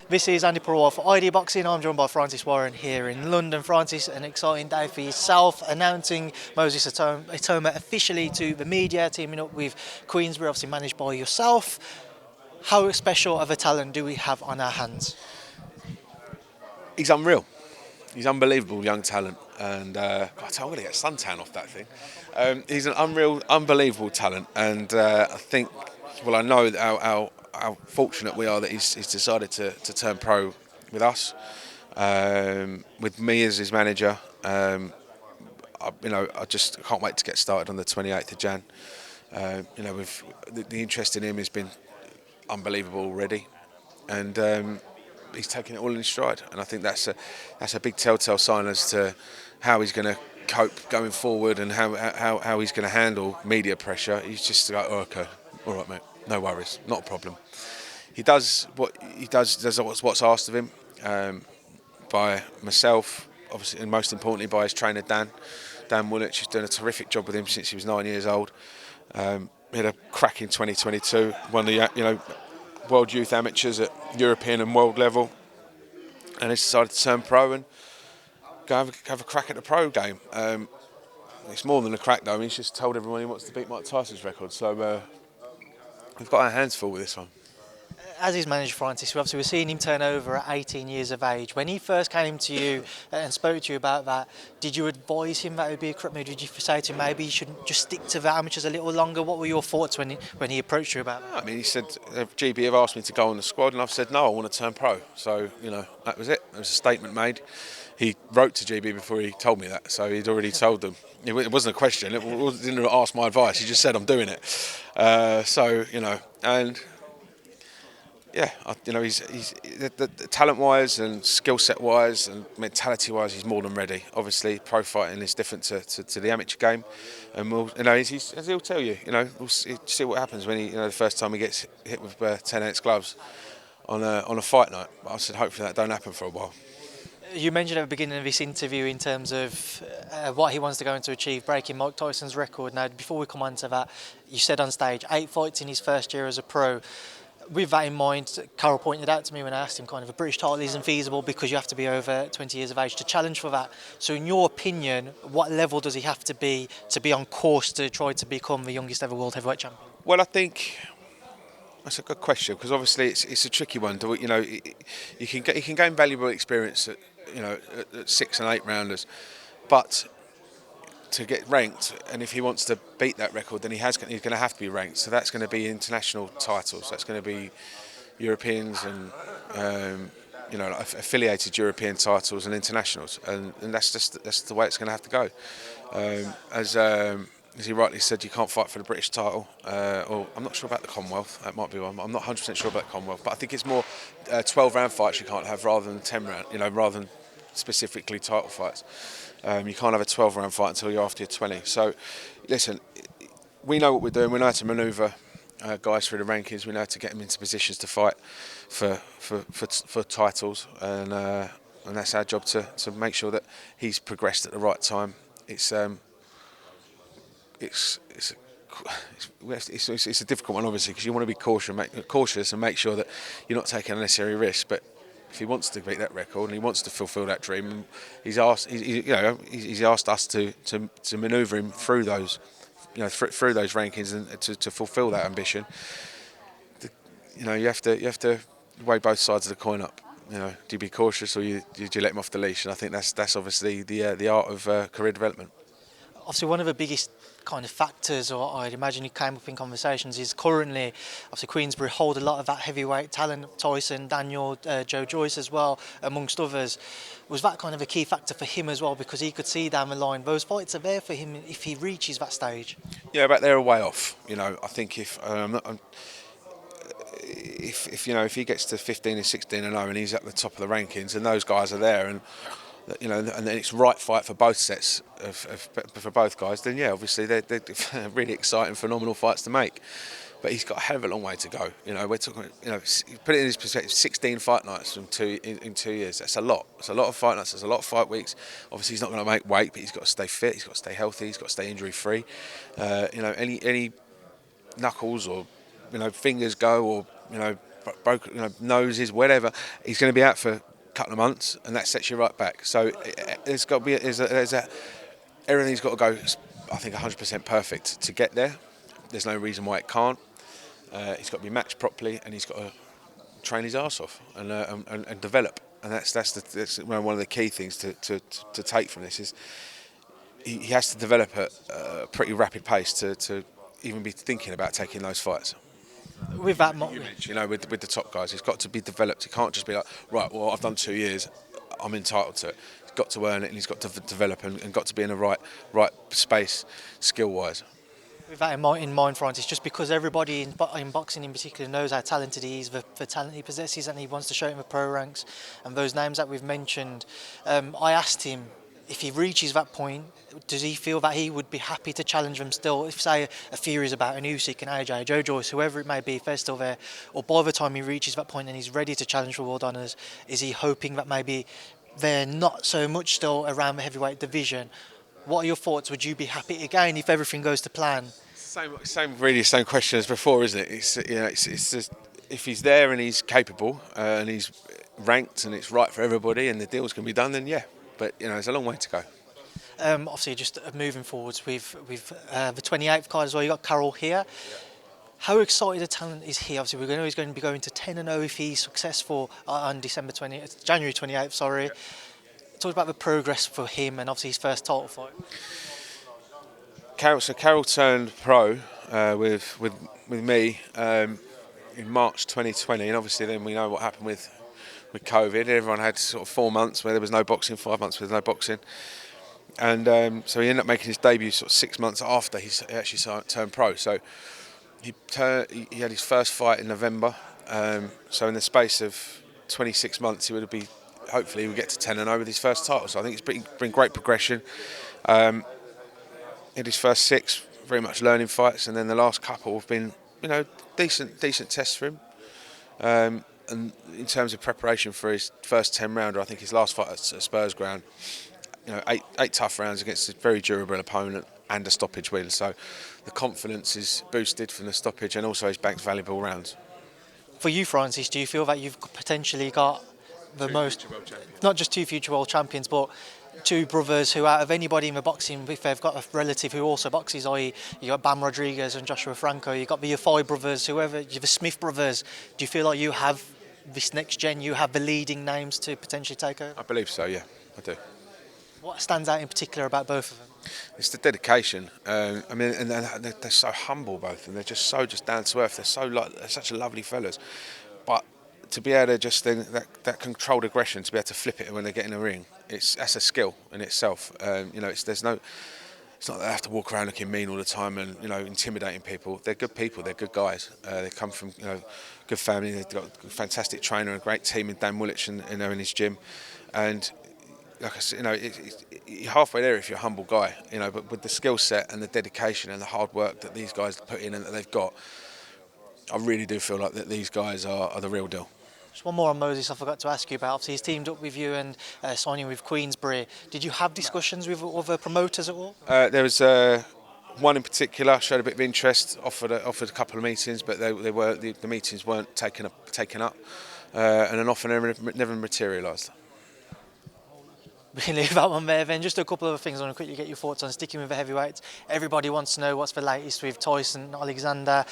This is Andi Purewal for ID Boxing. I'm joined by Francis Warren here in London. Francis, an exciting day for yourself, announcing Moses Itauma officially to the media, teaming up with Quensberry, obviously managed by yourself. How special of a talent do we have on our hands? He's unreal. He's unbelievable young talent, and God, I'm going to get suntan off that thing. He's an unbelievable talent, and I think, I know that how fortunate we are that he's decided to turn pro with us, with me as his manager. I just can't wait to get started on the 28th of Jan. With the interest in him has been unbelievable already, and he's taking it all in his stride, and I think that's a big telltale sign as to how he's going to cope going forward and how he's going to handle media pressure. He's just like, oh, okay, all right, mate, no worries, not a problem. He does what he does what's asked of him by myself, obviously, and most importantly by his trainer Dan Woolwich, who's done a terrific job with him since he was 9 years old. He had a cracking 2022, won the World Youth Amateurs at European and world level, and he's decided to turn pro and go have a crack at the pro game. It's more than a crack though. He's just told everyone he wants to beat Mike Tyson's record, so we've got our hands full with this one. As his manager, Francis, we're seeing him turn over at 18 years of age. When he first came to you and spoke to you about that, did you advise him that it would be a correct move? Did you say to him maybe he should just stick to the amateurs a little longer? What were your thoughts when he approached you about that? I mean, he said, GB have asked me to go on the squad, and I've said no, I want to turn pro. So, that was it. There was a statement made. He wrote to GB before he told me that, so he'd already told them. It wasn't a question. It didn't ask my advice. He just said, I'm doing it. And yeah, he's the talent-wise and skill set-wise and mentality-wise, he's more than ready. Obviously, pro fighting is different to the amateur game, and as he'll tell you, we'll see what happens when the first time he gets hit with 10-ounce gloves on a fight night. But I said, hopefully that don't happen for a while. You mentioned at the beginning of this interview in terms of what he wants to go on to achieve, breaking Mike Tyson's record. Now, before we come on to that, you said on stage 8 fights in his first year as a pro. With that in mind, Karol pointed out to me when I asked him, kind of a British title isn't feasible because you have to be over 20 years of age to challenge for that. So in your opinion, what level does he have to be on course to try to become the youngest ever world heavyweight champion? Well, I think that's a good question, because obviously it's a tricky one. You can gain valuable experience at 6 and 8 rounders, but to get ranked, and if he wants to beat that record, then he's going to have to be ranked. So that's going to be international titles. That's going to be Europeans and affiliated European titles and internationals, and that's the way it's going to have to go. As he rightly said, you can't fight for the British title, or I'm not sure about the Commonwealth. That might be one. I'm not 100% sure about the Commonwealth, but I think it's more 12-round fights you can't have rather than 10-round. Rather than specifically title fights. You can't have a 12-round fight until you're after your 20. So, listen, we know what we're doing. We know how to manoeuvre guys through the rankings. We know how to get them into positions to fight for titles, and that's our job to make sure that he's progressed at the right time. It's a difficult one, obviously, because you want to be cautious and make sure that you're not taking unnecessary risks. But if he wants to beat that record and he wants to fulfil that dream, he's asked us to manoeuvre him through those, through those rankings and to fulfil that ambition. You have to weigh both sides of the coin up. Do you be cautious or do you let him off the leash? And I think that's obviously the art of career development. Obviously, one of the biggest kind of factors, or I'd imagine you came up in conversations, is currently, obviously, Quensberry hold a lot of that heavyweight talent, Tyson, Daniel, Joyce as well, amongst others. Was that kind of a key factor for him as well, because he could see down the line those fights are there for him if he reaches that stage? Yeah, but they're a way off. I think if he gets to 15 and 16 and 0 and he's at the top of the rankings and those guys are there, and and then it's right fight for both sets for both guys, then yeah, obviously they're really exciting, phenomenal fights to make. But he's got a hell of a long way to go. We're talking, put it in his perspective, 16 fight nights in 2 years. That's a lot. It's a lot of fight nights. There's a lot of fight weeks. Obviously, he's not going to make weight, but he's got to stay fit. He's got to stay healthy. He's got to stay injury free. Any knuckles or fingers go, or broken, noses, whatever. He's going to be out for a couple of months, and that sets you right back. So there's got to be everything's got to go, I think, 100% perfect to get there. There's no reason why it can't. He's got to be matched properly, and he's got to train his arse off and develop. And that's one of the key things to take from this is he has to develop at a pretty rapid pace to even be thinking about taking those fights. With that, with the top guys, he's got to be developed. He can't just be like, right, well, I've done 2 years, I'm entitled to it. He's got to earn it, and he's got to develop and got to be in the right space, skill-wise. with that in mind, Francis, just because everybody in boxing in particular knows how talented he is, the talent he possesses, and he wants to show it in the pro ranks, and those names that we've mentioned, I asked him if he reaches that point, does he feel that he would be happy to challenge them still? If, say, a Fury is about an Usyk, an AJ, Joe Joyce, whoever it may be, if they're still there, or by the time he reaches that point and he's ready to challenge for world honours, is he hoping that maybe they're not so much still around the heavyweight division? What are your thoughts? Would you be happy again if everything goes to plan? Same question as before, isn't it? It's just, if he's there and he's capable and he's ranked and it's right for everybody and the deal's can be done, then yeah. But there's a long way to go. Obviously, just moving forwards with the 28th card as well. You got Karol here. How excited the talent is he? Obviously, we know he's going to be going to 10-0 if he's successful on January 28th. Sorry. Yeah. Talk about the progress for him and obviously his first title fight. Karol turned pro with me in March 2020, and obviously then we know what happened with COVID. Everyone had sort of 4 months where there was no boxing, 5 months with no boxing, and so he ended up making his debut sort of 6 months after he actually turned pro. So he had his first fight in November. So in the space of 26 months, hopefully he would get to 10-0 with his first title. So I think it's been great progression. In his first 6, very much learning fights, and then the last couple have been, decent tests for him. And in terms of preparation for his first 10-rounder, I think his last fight at Spurs ground, 8 tough rounds against a very durable opponent and a stoppage win. So the confidence is boosted from the stoppage, and also he's banked valuable rounds. For you, Francis, do you feel that you've potentially got the most, not just 2 future world champions, but 2 brothers who, out of anybody in the boxing, if they've got a relative who also boxes, i.e. you got Bam Rodriguez and Joshua Franco, you got the Yafai brothers, whoever, the Smith brothers, do you feel like you have this next gen, you have the leading names to potentially take over? I believe so, yeah, I do. What stands out in particular about both of them? It's the dedication. And they're so humble, both, and they're just down to earth. They're such lovely fellas, but to be able to just that controlled aggression, to be able to flip it when they get in the ring, that's a skill in itself. It's not that they have to walk around looking mean all the time and intimidating people. They're good people. They're good guys. They come from good family. They've got a fantastic trainer, a great team in Dan Woolwich and in his gym, and like I said, you're halfway there if you're a humble guy. But with the skill set and the dedication and the hard work that these guys put in and that they've got, I really do feel like that these guys are the real deal. Just one more on Moses I forgot to ask you about. Obviously, he's teamed up with you and signing with Quensberry. Did you have discussions with other promoters at all? There was one in particular showed a bit of interest, offered a couple of meetings, but the meetings weren't taken up, and an offer never materialised. We can leave that one there then. Just a couple of things I want to quickly get your thoughts on. Sticking with the heavyweights, everybody wants to know what's the latest with Tyson, Alexander.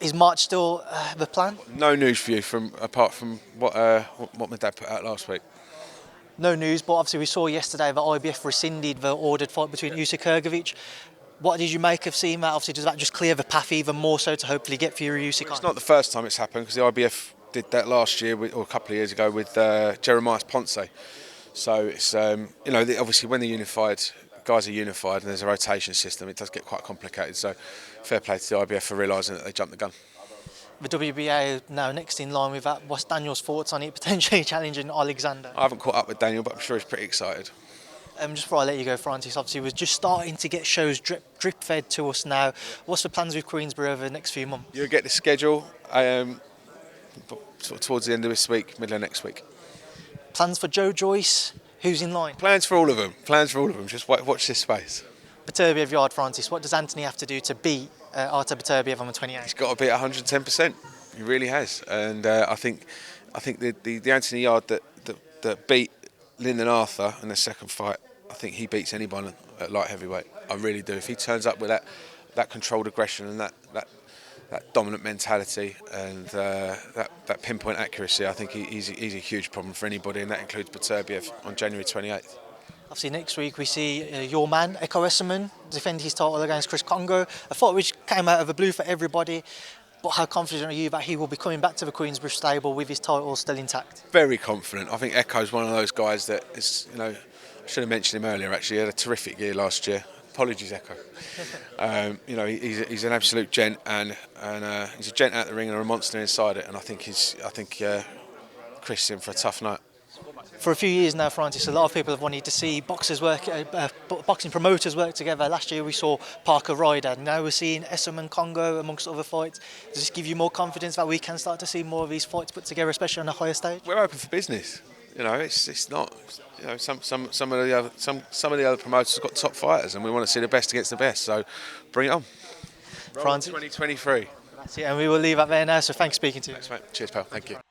Is March still the plan? No news for you apart from what my dad put out last week. No news, but obviously we saw yesterday that IBF rescinded the ordered fight between Usyk-Hrgovic. What did you make of seeing that? Obviously, does that just clear the path even more so to hopefully get Fury-Usyk on? It's not the first time it's happened, because the IBF did that last year or a couple of years ago with Jeremiah Ponce. So it's obviously when the guys are unified and there's a rotation system, it does get quite complicated. So fair play to the IBF for realising that they jumped the gun. The WBA now next in line with that. What's Daniel's thoughts on it potentially challenging Alexander? I haven't caught up with Daniel, but I'm sure he's pretty excited. Just before I let you go, Francis, obviously we're just starting to get shows drip fed to us now. What's the plans with Quensberry over the next few months? You'll get the schedule sort of towards the end of this week, middle of next week. Plans for Joe Joyce? Who's in line? Plans for all of them. Just watch this space. Beterbiev, Yarde, Francis. What does Anthony have to do to beat Artur Beterbiev on the 28th? He's got to be at 110%. He really has, and I think the Anthony Yarde that beat Lyndon Arthur in the second fight, I think he beats anyone at light heavyweight. I really do. If he turns up with that controlled aggression and that dominant mentality and that pinpoint accuracy, I think he's a huge problem for anybody, and that includes Beterbiev on January 28th. Obviously, next week we see your man, Essuman, defend his title against Kongo. A fight which came out of the blue for everybody. But how confident are you that he will be coming back to the Quensberry stable with his title still intact? Very confident. I think Echo's one of those guys that is, I should have mentioned him earlier actually. He had a terrific year last year. Apologies, Echo. He's an absolute gent, and he's a gent out the ring and a monster inside it. And I think Chris is in for a tough night. For a few years now, Francis, a lot of people have wanted to see boxing promoters work together. Last year we saw Parker Ryder. Now we're seeing Essuman Kongo amongst other fights. Does this give you more confidence that we can start to see more of these fights put together, especially on a higher stage? We're open for business. It's not. Some of the other promoters have got top fighters, and we want to see the best against the best. So bring it on. Francis, 2023. That's it, and we will leave that there now. So thanks for speaking to you. Thanks, mate. Cheers, pal. Thank you.